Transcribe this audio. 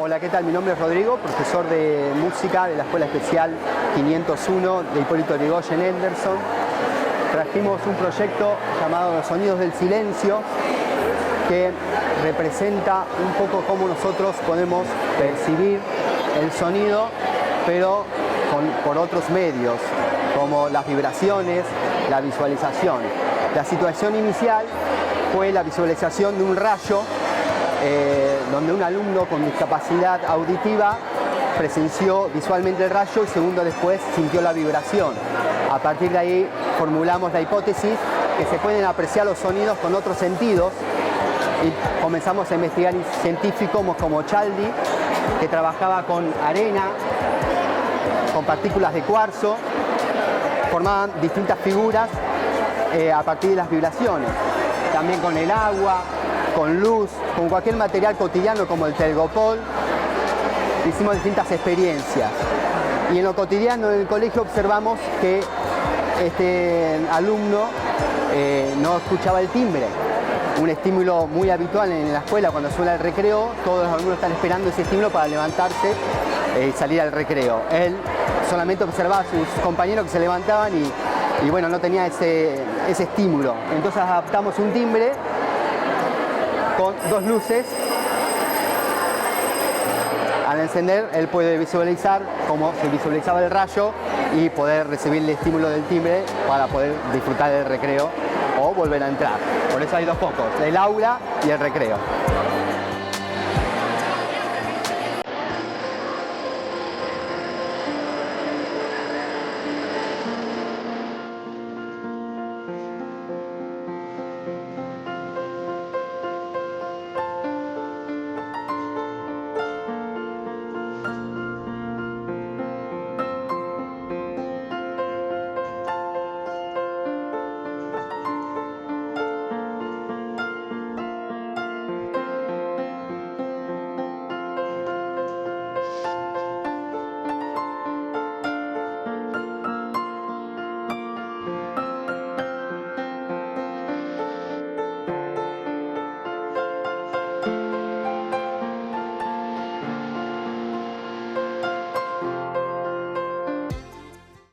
Hola, ¿qué tal? Mi nombre es Rodrigo, profesor de música de la Escuela Especial 501 de Hipólito Yrigoyen Henderson. Trajimos un proyecto llamado Los Sonidos del Silencio, que representa un poco cómo nosotros podemos percibir el sonido, pero por otros medios, como las vibraciones, la visualización. La situación inicial fue la visualización de un rayo donde un alumno con discapacidad auditiva presenció visualmente el rayo y segundo después sintió la vibración. A partir de ahí formulamos la hipótesis que se pueden apreciar los sonidos con otros sentidos y comenzamos a investigar científicos como Chaldi, que trabajaba con arena, con partículas de cuarzo, formaban distintas figuras a partir de las vibraciones. También con el agua, con luz, con cualquier material cotidiano como el telgopol, hicimos distintas experiencias. Y en lo cotidiano en el colegio observamos que este alumno no escuchaba el timbre, un estímulo muy habitual en la escuela. Cuando suena el recreo, todos los alumnos están esperando ese estímulo para levantarse y salir al recreo. Él solamente observaba a sus compañeros que se levantaban y bueno, no tenía ese estímulo. Entonces adaptamos un timbre con dos luces. Al encender, él puede visualizar cómo se visualizaba el rayo y poder recibir el estímulo del timbre para poder disfrutar del recreo o volver a entrar. Por eso hay dos focos, el aula y el recreo.